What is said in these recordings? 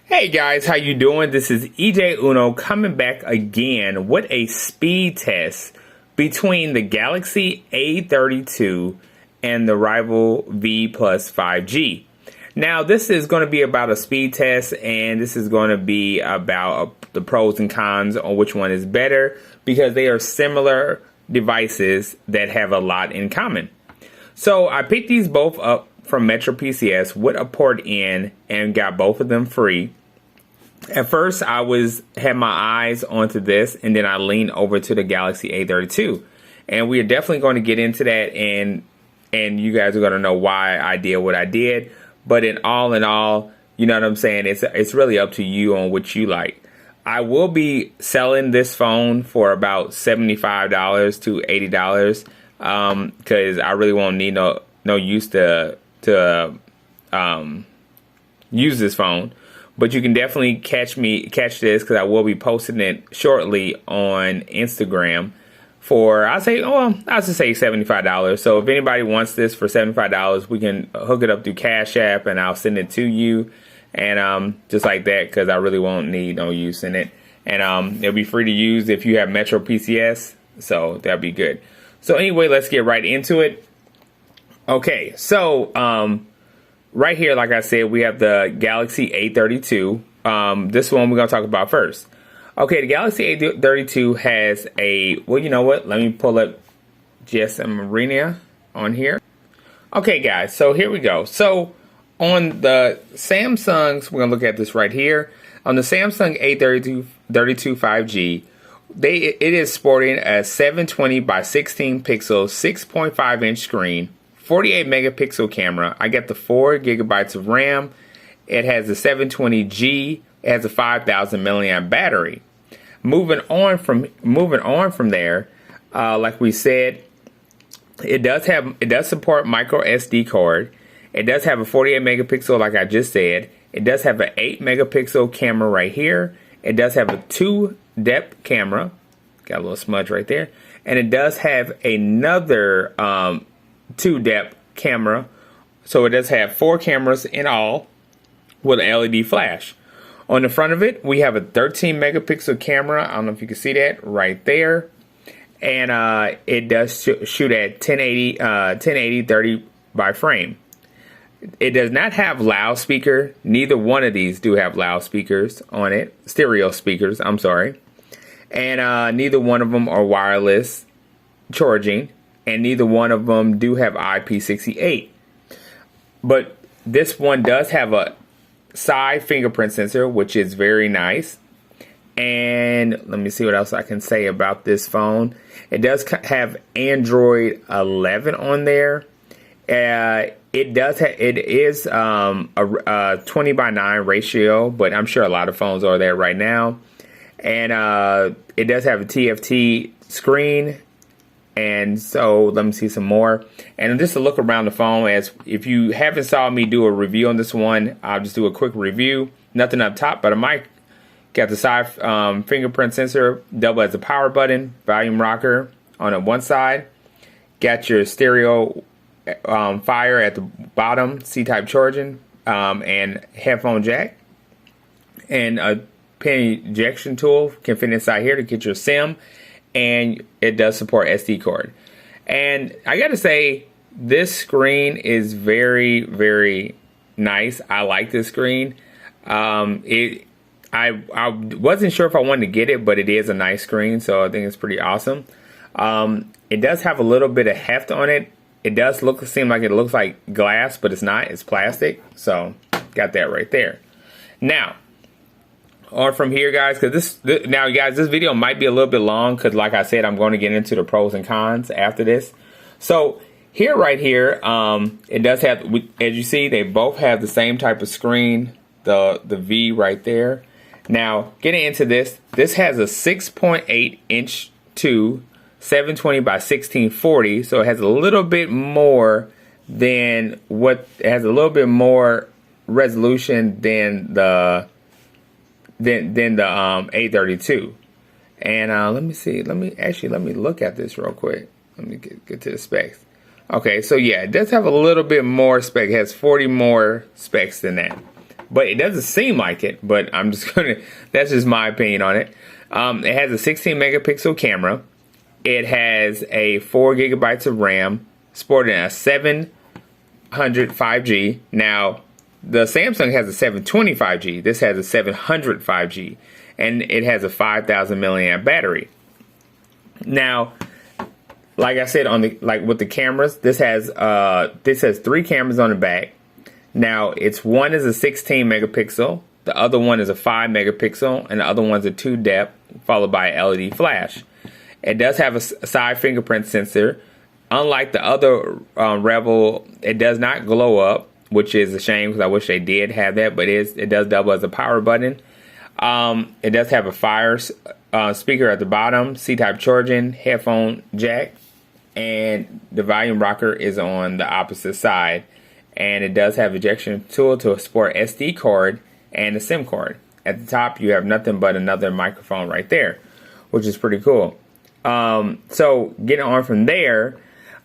Hey guys, how you doing? This is EJ Uno coming back again with a speed test between the Galaxy A32 and the Revvl V Plus 5G. Now this is going to be about a speed test, and this is going to be about the pros and cons on which one is better, because they are similar devices that have a lot in common. So I picked these both up from Metro PCS with a port in and got both of them free. At first I had my eyes onto this, and then I leaned over to the Galaxy A32, and we are definitely going to get into that, and you guys are going to know why I did what I did. But in all, you know what I'm saying, it's really up to you on what you like. I will be selling this phone for about $75 to $80 because I really won't need no use to use this phone. But you can definitely catch this, because I will be posting it shortly on Instagram for, I'll just say $75. So if anybody wants this for $75, we can hook it up through Cash App and I'll send it to you. And just like that, because I really won't need no use in it. And it'll be free to use if you have Metro PCS. So that'll be good. So anyway, let's get right into it. Okay, so right here, like I said, we have the Galaxy A32. This one we're going to talk about first. Okay, the Galaxy A32 has a, well, you know what? Let me pull up GSM Arena on here. Okay, guys, so here we go. So on the Samsungs, we're going to look at this right here. On the Samsung A32 5G, it is sporting a 720 by 16 pixel, 6.5 inch screen, 48 megapixel camera. I got the 4 gigabytes of RAM. It has a 720G. It has a 5,000 milliamp battery. Moving on from there, like we said, it does support micro SD card. It does have a 48 megapixel, like I just said. It does have an 8 megapixel camera right here. It does have a 2 depth camera. Got a little smudge right there. And it does have another 2 depth camera. So it does have 4 cameras in all with an LED flash. On the front of it, we have a 13 megapixel camera. I don't know if you can see that right there. And it does shoot at 1080 30 by frame. It does not have loudspeaker. Neither one of these do have loudspeakers on it. Stereo speakers, I'm sorry. And neither one of them are wireless charging. And neither one of them do have IP68. But this one does have a side fingerprint sensor, which is very nice. And let me see what else I can say about this phone. It does have Android 11 on there. It is a 20 by 9 ratio, but I'm sure a lot of phones are there right now. And it does have a TFT screen. And so let me see some more. And just to look around the phone, as if you haven't saw me do a review on this one, I'll just do a quick review. Nothing up top, but I might got the side fingerprint sensor, double as a power button, volume rocker on the one side. Got your stereo fire at the bottom, C-type charging, and headphone jack. And a pen ejection tool can fit inside here to get your SIM. And it does support SD card. And I got to say, this screen is very, very nice. I like this screen. I wasn't sure if I wanted to get it, but it is a nice screen, so I think it's pretty awesome. It does have a little bit of heft on it. It does seem like it looks like glass, but it's not. It's plastic. So got that right there. Now, on from here, guys, because this video might be a little bit long, because like I said, I'm going to get into the pros and cons after this. So right here, it does have, as you see, they both have the same type of screen, the V right there. Now, getting into this has a 6.8 inch to 720 by 1640, so it has a little bit more than it has a little bit more resolution than the A32. And let me see. Let me look at this real quick. Let me get to the specs. Okay, so yeah, it does have a little bit more spec. It has 40 more specs than that. but it doesn't seem like it. But I'm just gonna, that's just my opinion on it. It has a 16 megapixel camera. It has a 4 gigabytes of RAM, sporting a 700 5G. Now, the Samsung has a 720 5G. This has a 700 5G, and it has a 5,000 milliamp battery. Now, like I said, with the cameras, this has 3 cameras on the back. Now, one is a 16 megapixel, the other one is a 5 megapixel, and the other one's a 2 depth, followed by an LED flash. It does have a side fingerprint sensor. Unlike the other Revvl, it does not glow up, which is a shame because I wish they did have that, but it does double as a power button. It does have a fire speaker at the bottom, C-type charging, headphone jack, and the volume rocker is on the opposite side. And it does have ejection tool to support SD card and a SIM card. At the top, you have nothing but another microphone right there, which is pretty cool. So getting on from there,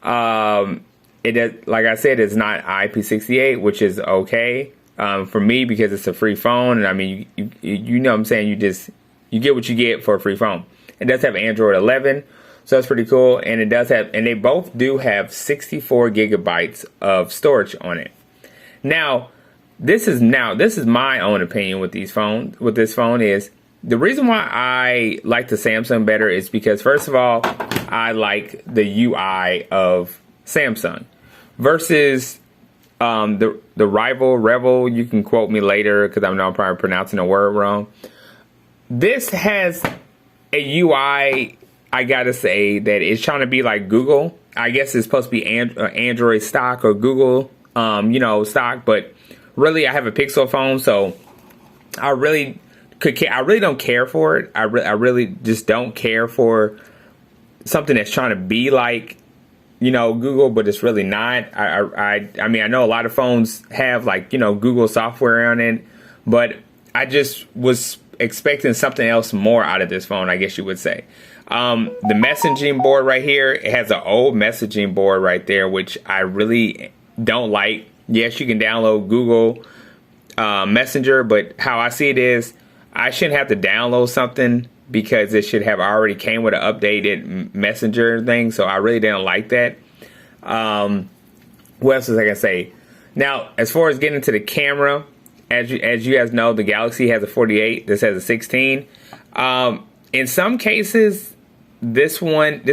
it does, like I said, it's not IP68, which is okay for me because it's a free phone. And I mean, you know what I'm saying, you get what you get for a free phone. It does have Android 11, so that's pretty cool. And it does have, and they both do have 64 gigabytes of storage on it. Now, this is my own opinion with this phone is the reason why I like the Samsung better is because, first of all, I like the UI of Samsung versus the Revvl. You can quote me later because I know I'm probably pronouncing the word wrong. This has a UI, I gotta say, that is trying to be like Google. I guess it's supposed to be Android stock or Google, stock. But really, I have a Pixel phone, so I really don't care for it. I really just don't care for something that's trying to be like, Google, but it's really not. I mean, I know a lot of phones have Google software on it, but I just was expecting something else more out of this phone, I guess you would say. The messaging board right here, it has an old messaging board right there, which I really don't like. Yes, you can download Google Messenger, but how I see it is I shouldn't have to download something because it should have already came with an updated Messenger thing. So I really didn't like that. What else is I can say? Now, as far as getting into the camera, as you guys know, the Galaxy has a 48. This has a 16. In some cases, this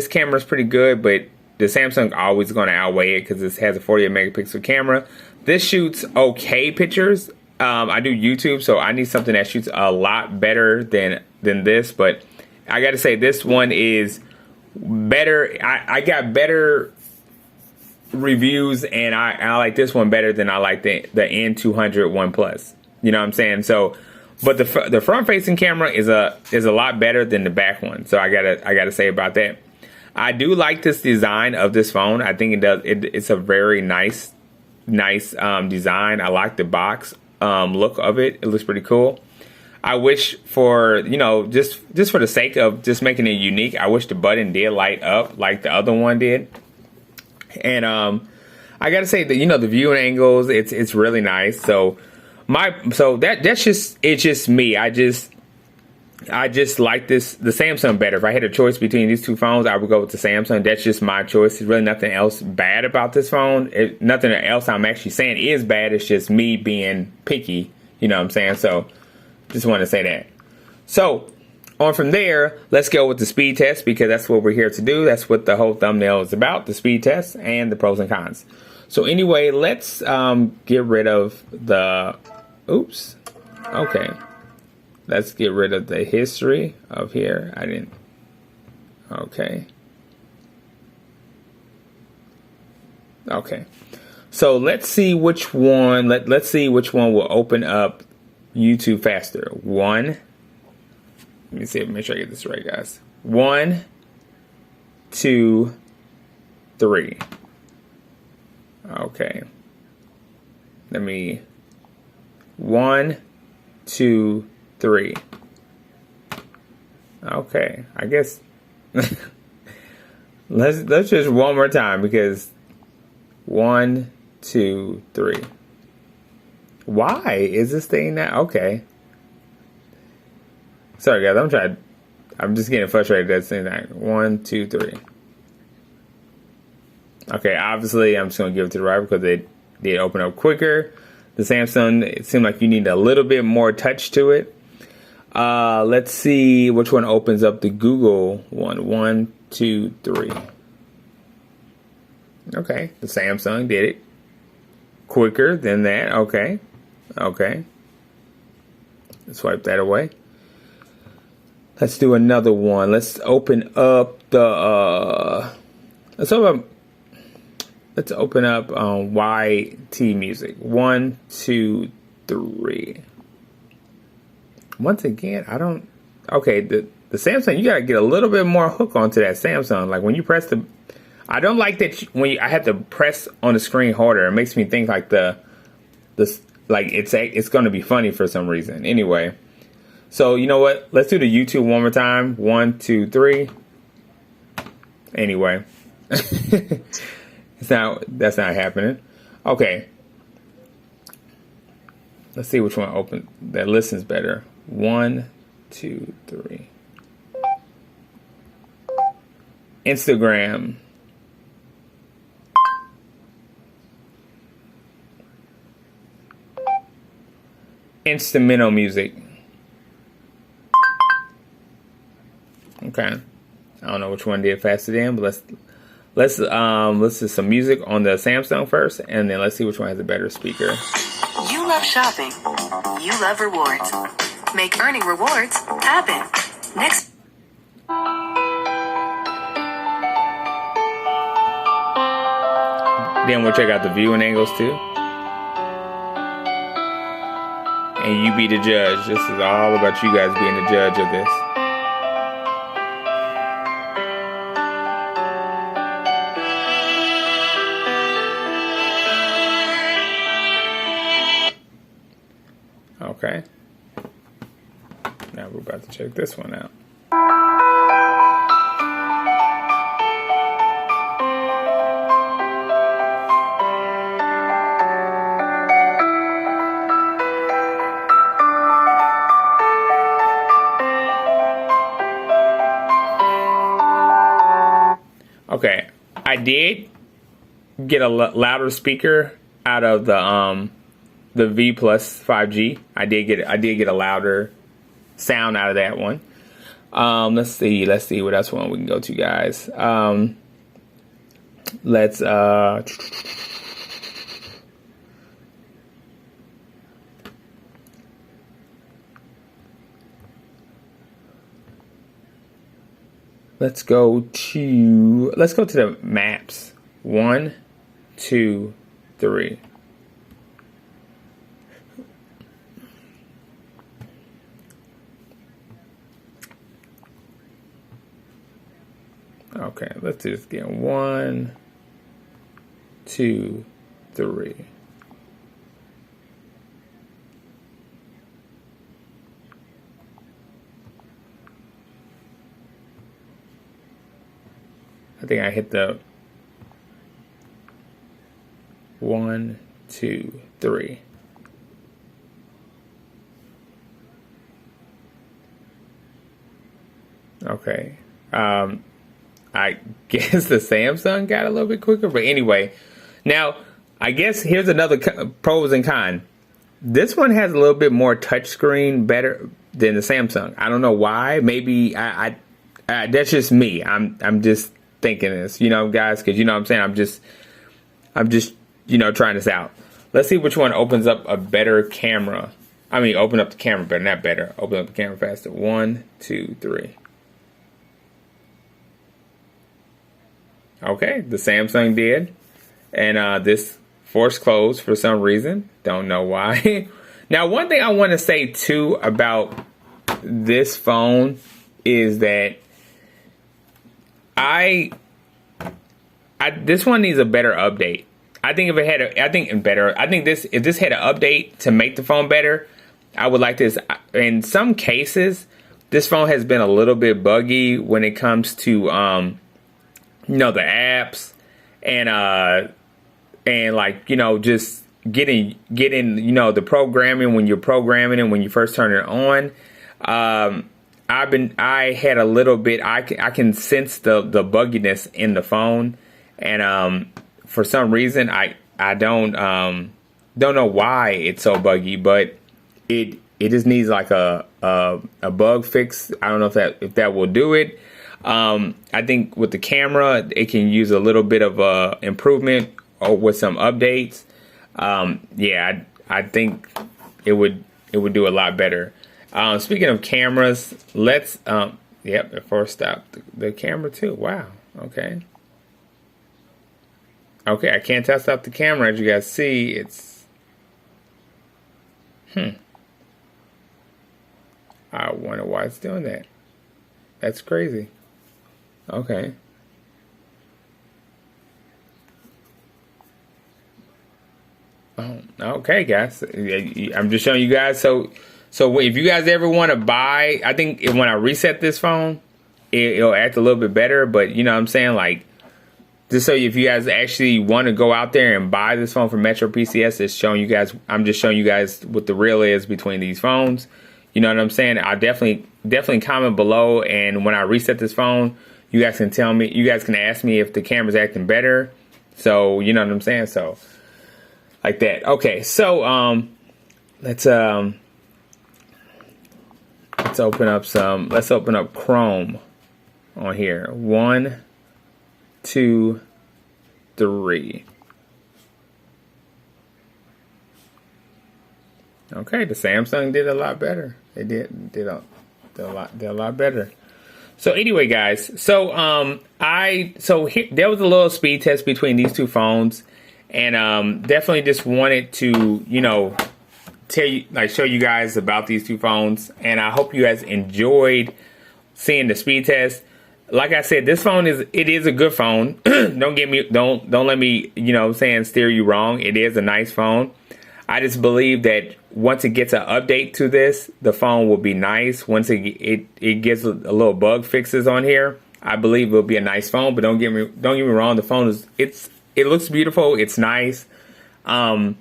camera is pretty good, but the Samsung always going to outweigh it because this has a 48 megapixel camera. This shoots okay pictures. I do YouTube, so I need something that shoots a lot better than this. But I got to say, this one is better. I got better reviews, and I like this one better than I like the N200 One Plus. You know what I'm saying? So, but the front facing camera is a lot better than the back one. So I gotta say about that. I do like this design of this phone. I think it's a very nice design. I like the box look of it. It looks pretty cool. I wish for, just for the sake of just making it unique, I wish the button did light up like the other one did. And I gotta say that, the viewing angles, it's really nice. So that's just me. I just like the Samsung better. If I had a choice between these two phones, I would go with the Samsung. That's just my choice. There's really nothing else bad about this phone. Nothing else I'm actually saying is bad. It's just me being picky. You know what I'm saying? So just want to say that. So on from there, let's go with the speed test because that's what we're here to do. That's what the whole thumbnail is about, the speed test and the pros and cons. So anyway, let's get rid of the... Oops. Okay. Let's get rid of the history of here. Okay. Okay. So let's see which one. Let's see which one will open up YouTube faster. Let me see. Make sure I get this right, guys. 1, 2, 3. Okay. 1, 2, 3. Okay, I guess let's just one more time because 1, 2, 3. Why is this thing not okay? Sorry guys, I'm just getting frustrated at saying that. 1, 2, 3. Okay, obviously I'm just gonna give it to the Revvl because they did open up quicker. The Samsung, it seemed like you need a little bit more touch to it. Let's see which one opens up the Google one. 1, 2, 3. Okay, the Samsung did it quicker than that. Okay. Let's wipe that away. Let's do another one. Let's open up the let's open up YT music. 1, 2, 3. Once again, I don't. Okay, the Samsung, you gotta get a little bit more hook onto that Samsung. Like when you press the, I don't like that I have to press on the screen harder. It makes me think like like it's gonna be funny for some reason. Anyway, so you know what? Let's do the YouTube one more time. 1, 2, 3. Anyway, that's not happening. Okay, let's see which one that listens better. 1, 2, 3. Instagram. Instrumental music. Okay. I don't know which one did faster than, but let's do some music on the Samsung first, and then let's see which one has a better speaker. You love shopping. You love rewards. Make earning rewards happen. Next. Then we'll check out the viewing angles too. And you be the judge. This is all about you guys being the judge of this. Okay. Now we're about to check this one out. Okay, I did get a louder speaker out of the V Plus 5G. I did get a louder sound out of that one. Let's see what else one we can go to, guys. Let's go to the maps. 1, 2, 3. Okay, let's do this again. 1, 2, 3. I think I hit the 1, 2, 3. Okay. I guess the Samsung got a little bit quicker, but anyway. Now, I guess here's another pros and cons. This one has a little bit more touchscreen better than the Samsung. I don't know why. Maybe I that's just me. I'm just thinking this, guys, because you know what I'm saying. I'm just trying this out. Let's see which one opens up a better camera. I mean, open up the camera better, not better. Open up the camera faster. 1, 2, 3. Okay, the Samsung did, and this forced closed for some reason. Don't know why. Now, one thing I want to say too about this phone is that this one needs a better update. I think if this had an update to make the phone better, I would like this. In some cases, this phone has been a little bit buggy when it comes to the apps and like just getting you know, the programming when you're programming and when you first turn it on. I had a little bit. I can sense the bugginess in the phone, and for some reason I don't know why it's so buggy, but it just needs like a bug fix. I don't know if that will do it. I think with the camera, it can use a little bit of improvement or with some updates. Yeah, I think it would do a lot better. Speaking of cameras, let's yep, it forced stop the camera too. Wow. Okay. Okay, I can't test out the camera. As you guys see, it's I wonder why it's doing that. That's crazy. Okay. Oh, okay, guys. I'm just showing you guys. So if you guys ever want to buy, I think when I reset this phone, it'll act a little bit better. But you know what I'm saying? Like, just so if you guys actually want to go out there and buy this phone from Metro PCS, it's showing you guys. I'm just showing you guys what the real is between these phones. You know what I'm saying? I'll definitely comment below, and when I reset this phone, you guys can tell me. You guys can ask me if the camera's acting better. So you know what I'm saying? So like that. Okay. So let's open up some. Let's open up Chrome on here. 1, 2, 3. Okay, the Samsung did a lot better. They did a lot better. So anyway, guys, so there was a little speed test between these two phones, and definitely just wanted to, you know, show you guys about these two phones, and I hope you guys enjoyed seeing the speed test. Like I said, this phone is a good phone. Don't let me, you know what I'm saying, steer you wrong. It is a nice phone. I just believe that once it gets an update to this, the phone will be nice. Once it gets a little bug fixes on here, I believe it'll be a nice phone. But don't get me wrong, the phone it looks beautiful. It's nice. I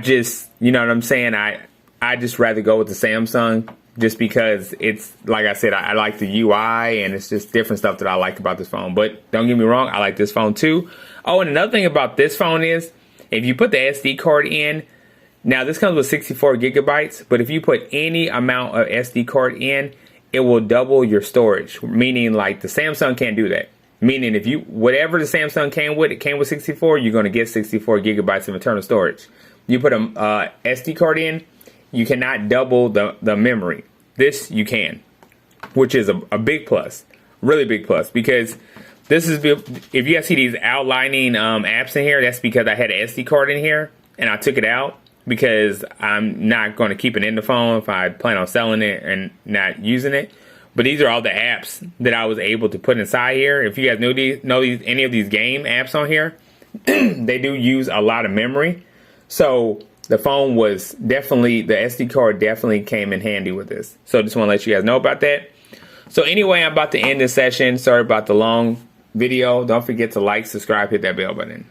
just, you know what I'm saying, I just rather go with the Samsung just because it's, like I said, I like the UI, and it's just different stuff that I like about this phone. But don't get me wrong, I like this phone too. Oh, and another thing about this phone is, if you put the SD card in, now this comes with 64 gigabytes, but if you put any amount of SD card in, it will double your storage. Meaning, like, the Samsung can't do that. Meaning, if you, whatever the Samsung came with, it came with 64, you're going to get 64 gigabytes of internal storage. You put a SD card in, you cannot double the memory. This you can, which is a big plus, really big plus, because this is, if you guys see these outlining apps in here, that's because I had an SD card in here and I took it out because I'm not going to keep it in the phone if I plan on selling it and not using it. But these are all the apps that I was able to put inside here. If you guys know any of these game apps on here, they do use a lot of memory. So the phone was definitely, the SD card definitely came in handy with this. So just want to let you guys know about that. So anyway, I'm about to end this session. Sorry about the long video. Don't forget to like, subscribe, hit that bell button.